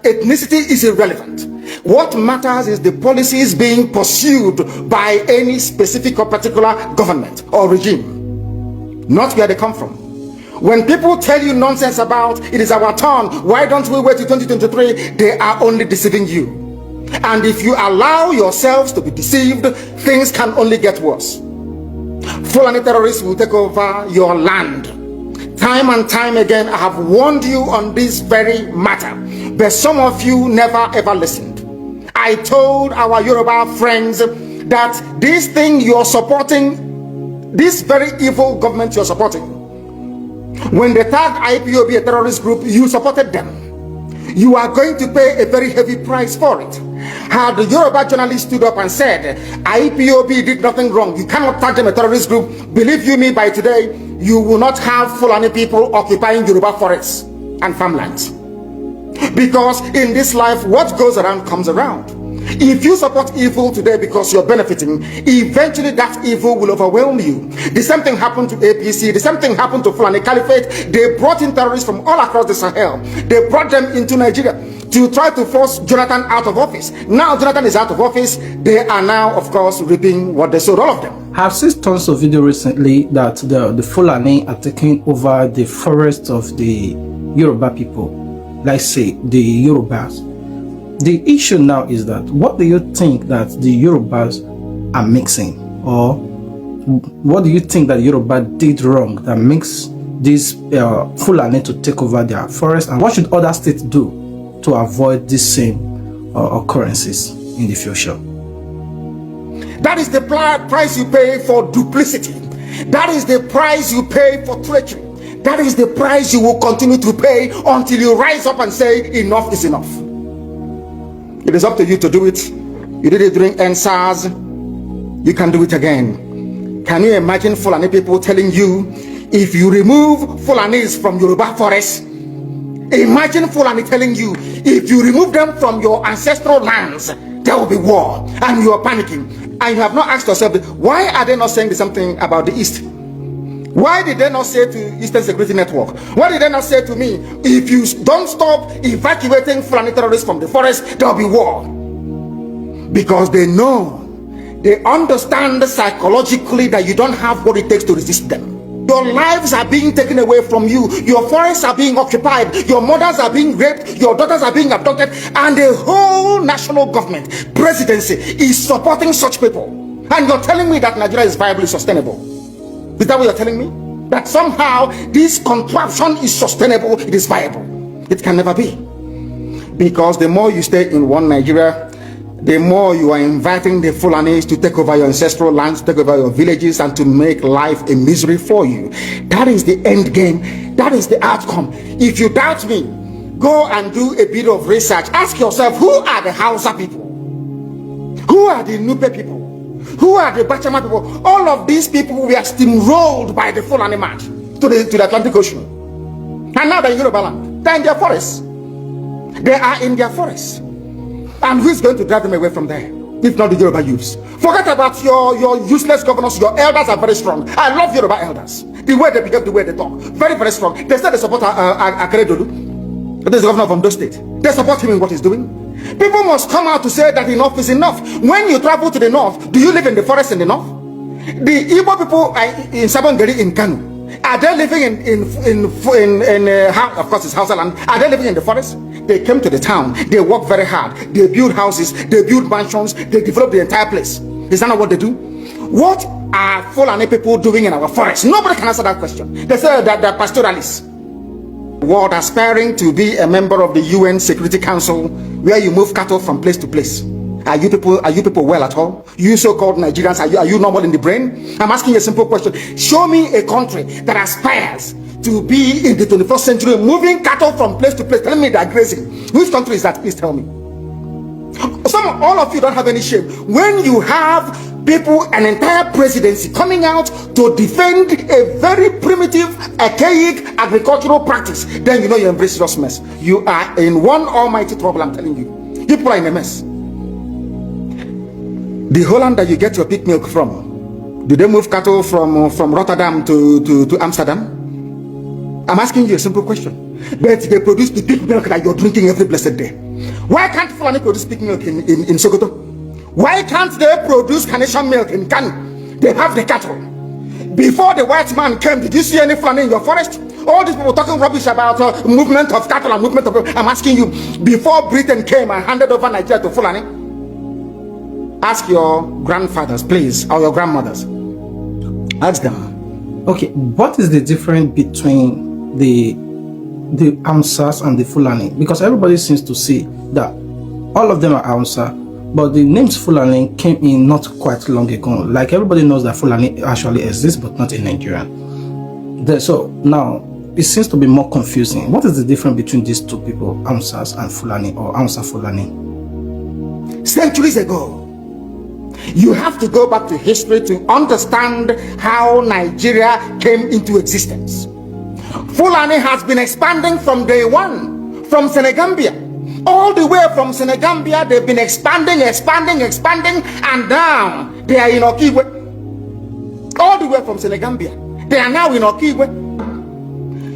ethnicity is irrelevant. What matters is the policies being pursued by any specific or particular government or regime, not where they come from. When people tell you nonsense about it is our turn, why don't we wait till 2023, they are only deceiving you. And if you allow yourselves to be deceived, things can only get worse. Fulani terrorists will take over your land. Time and time again, I have warned you on this very matter, but some of you never ever listened. I told our Yoruba friends that this thing you're supporting, this very evil government you're supporting, when they tagged IPOB a terrorist group, you supported them. You are going to pay a very heavy price for it. Had the Yoruba journalist stood up and said, IPOB did nothing wrong, you cannot tag them a terrorist group, believe you me, by today, you will not have Fulani people occupying Yoruba forests and farmlands. Because in this life, what goes around comes around. If you support evil today because you're benefiting, eventually that evil will overwhelm you. The same thing happened to APC, the same thing happened to Fulani Caliphate. They brought in terrorists from all across the Sahel. They brought them into Nigeria to try to force Jonathan out of office. Now Jonathan is out of office, they are now, of course, reaping what they sowed, all of them. I've seen tons of video recently that the Fulani are taking over the forest of the Yoruba people. Let's say the Yorubas. The issue now is that what do you think that the Yorubas are mixing, or what do you think that Yoruba did wrong that makes this Fulani to take over their forest, and what should other states do to avoid these same occurrences in the future? That is the price you pay for duplicity. That is the price you pay for treachery. That is the price you will continue to pay until you rise up and say enough is enough. It is up to you to do it. You did it during NSAS. You can do it again. Can you imagine Fulani people telling you, if you remove Fulanis from Yoruba forest, imagine Fulani telling you, if you remove them from your ancestral lands, there will be war, and you are panicking. And you have not asked yourself, why are they not saying the same thing about the East? Why did they not say to Eastern Security Network? Why did they not say to me, if you don't stop evacuating Fulani terrorists from the forest, there will be war? Because they know, they understand psychologically that you don't have what it takes to resist them. Your lives are being taken away from you. Your forests are being occupied. Your mothers are being raped. Your daughters are being abducted. And the whole national government, presidency, is supporting such people. And you're telling me that Nigeria is viably sustainable. Is that what you're telling me? That somehow this contraption is sustainable, it is viable. It can never be. Because the more you stay in one Nigeria, the more you are inviting the Fulanis to take over your ancestral lands, take over your villages, and to make life a misery for you. That is the end game. That is the outcome. If you doubt me, go and do a bit of research. Ask yourself, who are the Hausa people? Who are the Nupe people? Who are the Bachama people? All of these people were steamrolled by the Fulani march to the Atlantic Ocean. And now they're in Yoruba land. They're in their forests. They are in their forests. And who's going to drive them away from there? If not the Yoruba youths. Forget about your useless governors. Your elders are very strong. I love Yoruba elders. The way they behave, the way they talk. Very, very strong. They said they support Akere Dodu. This is the governor of Ondo State. They support him in what he's doing. People must come out to say that enough is enough. When you travel to the north, do you live in the forest in the north? The Igbo people in Sabongeri in Kanu, are they living of course it's Hausa land, are they living in the forest? They came to the town, they work very hard, they build houses, they build mansions, they develop the entire place. Is that not what they do? What are Fulani people doing in our forest? Nobody can answer that question. They say that they're pastoralists. World aspiring to be a member of the UN Security Council, where you move cattle from place to place. Are you people well at all? You so-called Nigerians, are you normal in the brain? I'm asking you a simple question. Show me a country that aspires to be in the 21st century, moving cattle from place to place. Tell me they're grazing. Which country is that? Please tell me. All of you don't have any shame. When you have people, an entire presidency coming out to defend a very primitive, archaic agricultural practice, then you know you embrace serious mess. You are in one almighty trouble, I'm telling you. People are in a mess. The Holland that you get your pig milk from, do they move cattle from Rotterdam to Amsterdam? I'm asking you a simple question. But they produce the pig milk that you're drinking every blessed day. Why can't Fulani produce pig milk in Sokoto? Why can't they produce Carnation milk in Kano? They have the cattle. Before the white man came, did you see any Fulani in your forest? All these people talking rubbish about movement of cattle and movement of... I'm asking you, before Britain came and handed over Nigeria to Fulani, ask your grandfathers, please, or your grandmothers. Ask them. Okay, what is the difference between the Hausas and the Fulani? Because everybody seems to see that all of them are Hausa, but the names Fulani came in not quite long ago. Like everybody knows that Fulani actually exists, but not in Nigeria. So now it seems to be more confusing. What is the difference between these two people, Hausas and Fulani, or Hausa Fulani? Centuries ago, you have to go back to history to understand how Nigeria came into existence. Fulani has been expanding from day one, from Senegambia. All the way from Senegambia, they've been expanding, and now they are in Okigwe. All the way from Senegambia, they are now in Okigwe.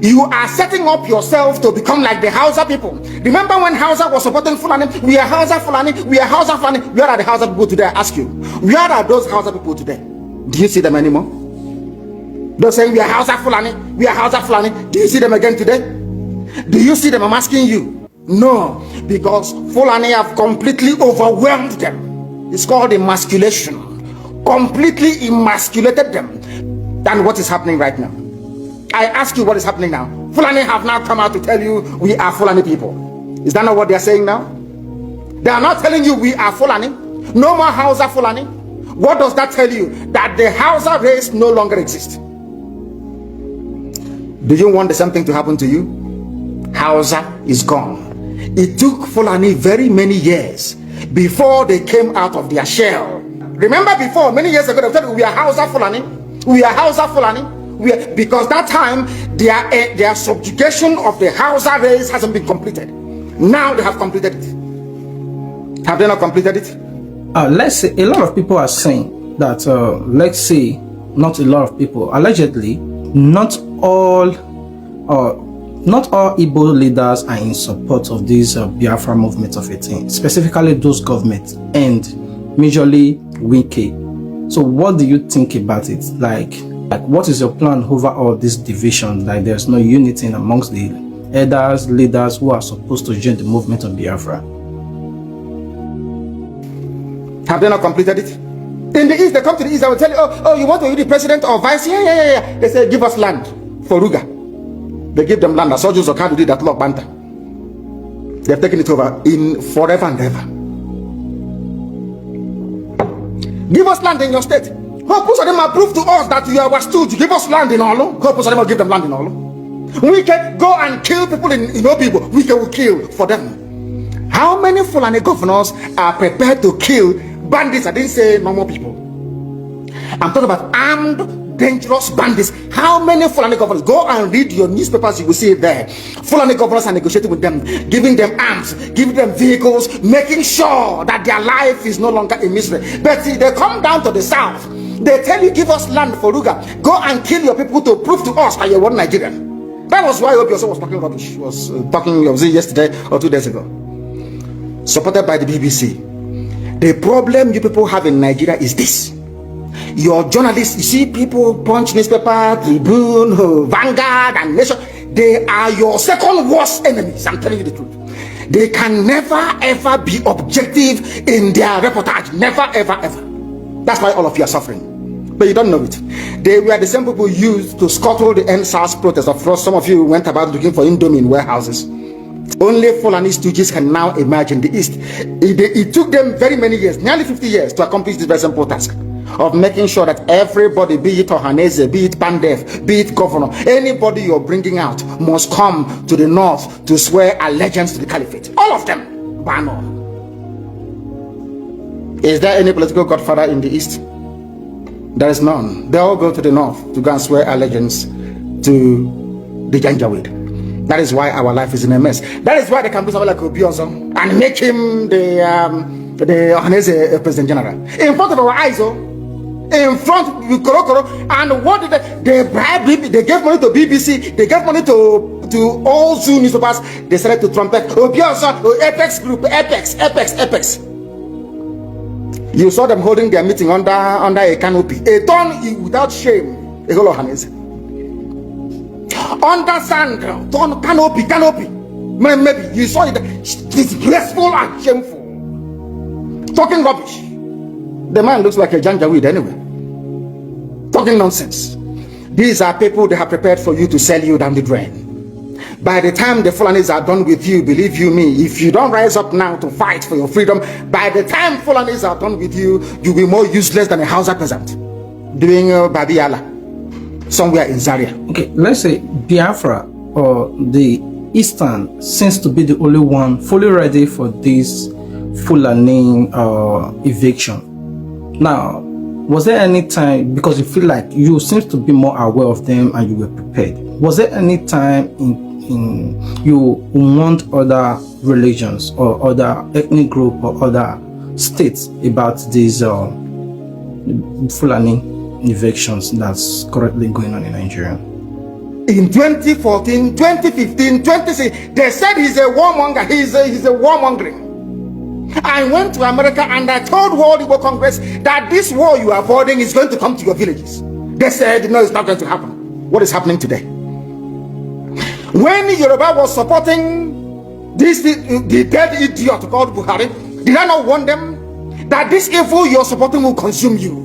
You are setting up yourself to become like the Hausa people. Remember when Hausa was supporting Fulani? We are Hausa Fulani, we are Hausa Fulani. Where are the Hausa people today? I ask you. Where are those Hausa people today? Do you see them anymore? They're saying we are Hausa Fulani, we are Hausa Fulani. Do you see them again today? Do you see them? I'm asking you. No, because Fulani have completely overwhelmed them. It's called emasculation. Completely emasculated them. Than what is happening right now. I ask you, what is happening now? Fulani have now come out to tell you we are Fulani people. Is that not what they are saying now? They are not telling you we are Fulani. No more Hausa Fulani. What does that tell you? That the Hausa race no longer exists. Do you want the same thing to happen to you? Hausa is gone. It took Fulani very many years before they came out of their shell. Remember before, many years ago, they told you we are Hausa Fulani. We are Hausa Fulani. Because that time their subjugation of the Hausa race hasn't been completed. Now they have completed it. Have they not completed it? Let's say a lot of people are saying that let's say not a lot of people, allegedly not all Igbo leaders are in support of this Biafra movement of 18, specifically those governments and majorly Wike. So what do you think about it? Like what is your plan over all this division? Like there's no unity amongst the elders, leaders who are supposed to join the movement of Biafra. Have they not completed it? In the East, they come to the East, I will tell you, oh, you want to be the president or vice? Yeah. They say, give us land for Ruga. They give them land. Soldiers of Kadu did that law Banta. They have taken it over in forever and ever. Give us land in your state. Hope them prove to us that you are stooge. Give us land in Olo. Hope them give them land in Olo. We can go and kill people in people. We can kill for them. How many Fulani governors are prepared to kill bandits? I didn't say normal people. I'm talking about armed, dangerous bandits. How many Fulani governors? Go and read your newspapers, you will see it there. Fulani governors are negotiating with them, giving them arms, giving them vehicles, making sure that their life is no longer a misery. But see, they come down to the south. They tell you, give us land for Ruga. Go and kill your people to prove to us that you're one Nigerian. That was why Obi was talking rubbish. He was talking, was it yesterday or 2 days ago? Supported by the BBC. The problem you people have in Nigeria is this. Your journalists, you see people, Punch newspaper, Tribune, Vanguard, and Nation, they are your second worst enemies. I'm telling you the truth. They can never ever be objective in their reportage. Never ever. That's why all of you are suffering. But you don't know it. They were the same people used to scuttle the NSAS protest. Of course, some of you went about looking for Indomie in warehouses. Only Fulani stooges can now emerge in the East. It took them very many years, nearly 50 years, to accomplish this very simple task of making sure that everybody, be it Ohanese, be it Pandef, be it governor, anybody you're bringing out must come to the north to swear allegiance to the caliphate. All of them. Ban on. Is there any political godfather in the East? There is none. They all go to the north to go and swear allegiance to the Janjaweed. That is why our life is in a mess. That is why they can do something like Obiozo and make him the Ohanese President General. In front of our eyes, in front of Korokoro. And what did they bribe? They gave money to BBC, they gave money to to all Zoo newspapers. They started to trumpet, Apex Group, Apex. You saw them holding their meeting under a canopy. A turn without shame. A whole under sand, turn canopy. Maybe you saw it. Disgraceful and shameful. Talking rubbish. The man looks like a janjaweed anyway. Talking nonsense. These are people they have prepared for you to sell you down the drain. By the time the Fulanis are done with you, believe you me, if you don't rise up now to fight for your freedom, by the time Fulanis are done with you, you'll be more useless than a Hausa peasant doing Babiala somewhere in Zaria. Okay, let's say Biafra or the Eastern seems to be the only one fully ready for this Fulani eviction. Now, was there any time, because you feel like you seem to be more aware of them and you were prepared, was there any time in you want other religions or other ethnic group or other states about these Fulani evictions that's currently going on in Nigeria? In 2014, 2015, 2016, they said he's a warmonger. He's a warmongering. I went to America and I told World Igbo Congress that this war you are avoiding is going to come to your villages. They said, no, it's not going to happen. What is happening today? When Yoruba was supporting this, the dead idiot called Buhari, did I not warn them that this evil you're supporting will consume you?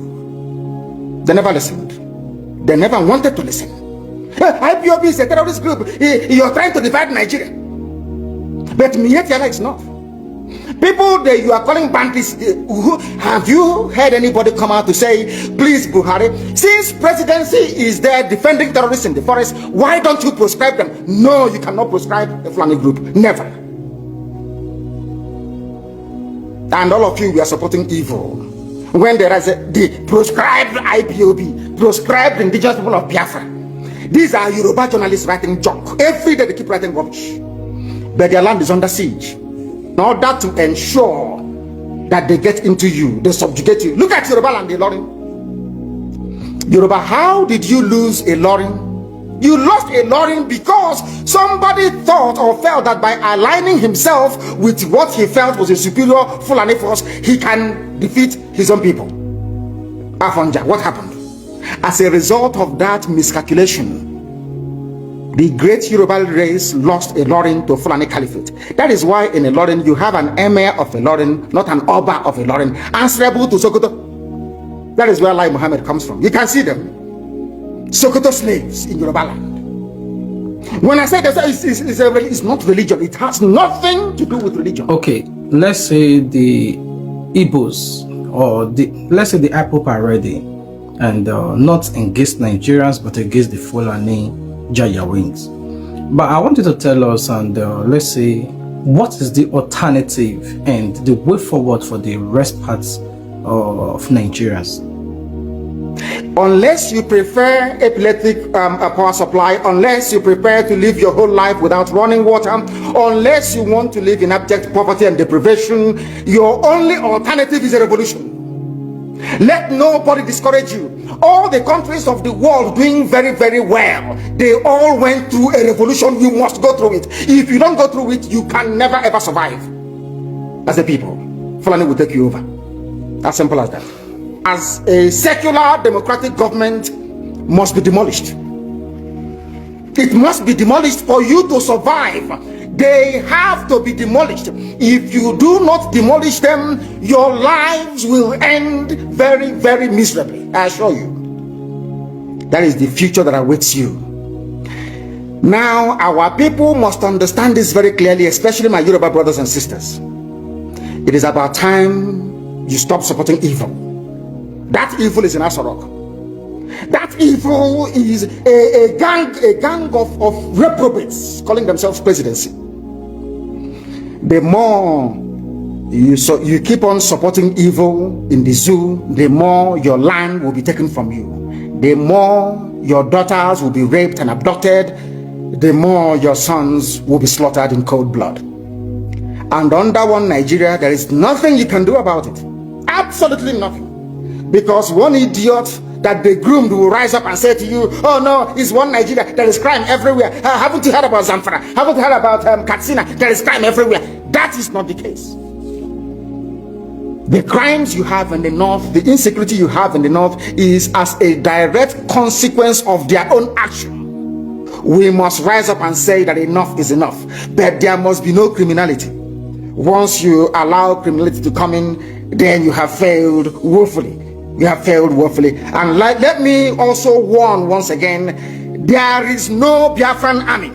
They never listened. They never wanted to listen. IPOB is a terrorist group. You're trying to divide Nigeria. But Mietiala is not. People that you are calling bandits, have you heard anybody come out to say, please Buhari, since presidency is there defending terrorists in the forest, why don't you proscribe them? No, you cannot proscribe a Fulani group. Never. And all of you, we are supporting evil. When there is the proscribed IPOB, proscribed indigenous people of Biafra. These are Yoruba journalists writing junk. Every day they keep writing rubbish. But their land is under siege. In order to ensure that they get into you, they subjugate you. Look at Yoruba land, Ilorin. Yoruba, how did you lose Ilorin? You lost Ilorin because somebody thought or felt that by aligning himself with what he felt was a superior Fulani force, he can defeat his own people. Afonja, what happened? As a result of that miscalculation, the great Yoruba race lost Ilorin to Fulani Caliphate. That is why in Ilorin you have an emir of Ilorin, not an Oba of Ilorin, answerable to Sokoto. That is where Lai Muhammad comes from. You can see them. Sokoto slaves in Yoruba land. When I say that it's not religion, it has nothing to do with religion. Okay, let's say the Igbos or let's say the IPOB are ready and not against Nigerians but against the Fulani Jayawings. But I want you to tell us and let's say what is the alternative and the way forward for the rest parts of Nigerians? Unless you prefer epileptic power supply, unless you prepare to live your whole life without running water, unless you want to live in abject poverty and deprivation, your only alternative is a revolution. Let nobody discourage you. All the countries of the world doing very, very well, they all went through a revolution. You must go through it. If you don't go through it, you can never ever survive as a people. Fulani will take you over. As simple as that. As a secular democratic government must be demolished. It must be demolished for you to survive. They have to be demolished. If you do not demolish them, your lives will end very, very miserably. I assure you. That is the future that awaits you. Now, our people must understand this very clearly, especially my Yoruba brothers and sisters. It is about time you stop supporting evil. That evil is in Asorok. That evil is a gang of reprobates calling themselves presidency. The more you keep on supporting evil in the zoo, the more your land will be taken from you. The more your daughters will be raped and abducted, the more your sons will be slaughtered in cold blood. And under one Nigeria, there is nothing you can do about it. Absolutely nothing. Because one idiot that the groomed will rise up and say to you, oh no, it's one Nigeria, there is crime everywhere. Haven't you heard about Zamfara? Haven't you heard about Katsina? There is crime everywhere. That is not the case. The crimes you have in the north, the insecurity you have in the north is as a direct consequence of their own action. We must rise up and say that enough is enough, but there must be no criminality. Once you allow criminality to come in, then you have failed woefully. You have failed woefully. And let me also warn once again, there is no Biafran army.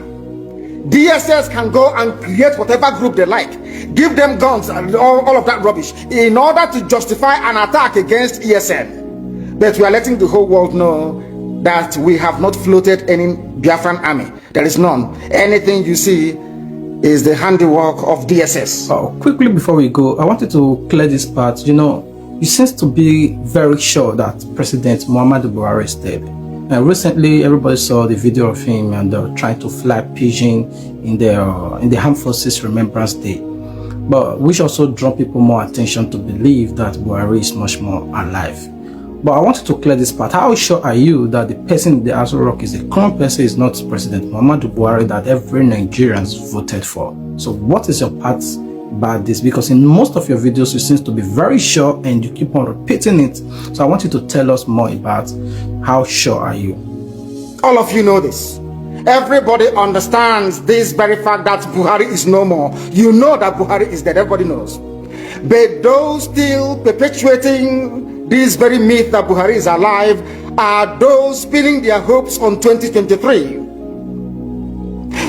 DSS can go and create whatever group they like, give them guns and all of that rubbish in order to justify an attack against ESN. But we are letting the whole world know that we have not floated any Biafran army. There is none. Anything you see is the handiwork of DSS. Quickly before we go, I wanted to clear this part. You know, you seem to be very sure that President Muhammadu Buhari is dead. And recently, everybody saw the video of him and trying to fly pigeon in the Armed Forces Remembrance Day. But which also draw people more attention to believe that Buhari is much more alive. But I wanted to clear this part. How sure are you that the person in the Aso Rock is the current person, is not President Muhammadu Buhari that every Nigerian voted for? So what is your part about this? Because in most of your videos you seem to be very sure and you keep on repeating it. So I want you to tell us more about how sure are you? All of you know this. Everybody understands this very fact that Buhari is no more. You know that Buhari is dead. Everybody knows. But those still perpetuating this very myth that Buhari is alive are those pinning their hopes on 2023.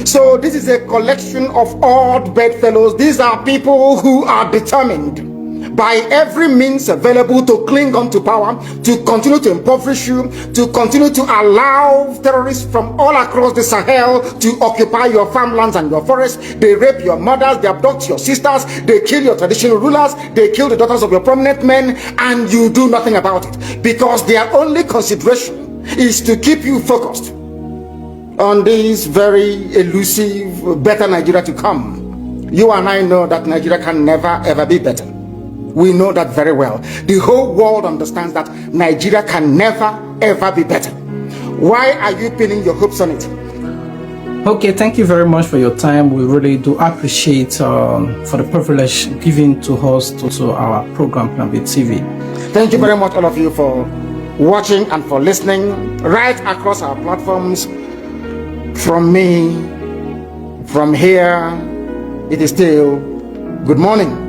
So this is a collection of odd bedfellows. These are people who are determined by every means available to cling on to power, to continue to impoverish you, to continue to allow terrorists from all across the Sahel to occupy your farmlands and your forests. They rape your mothers, they abduct your sisters, they kill your traditional rulers, they kill the daughters of your prominent men, and you do nothing about it because their only consideration is to keep you focused on this very elusive better Nigeria to come. You and I know that Nigeria can never ever be better. We know that very well. The whole world understands that Nigeria can never ever be better. Why are you pinning your hopes on it? Okay, thank you very much for your time. We really do appreciate for the privilege given to us to our program Plan B TV. Thank you very much all of you for watching and for listening right across our platforms. From me, from here, it is still good morning.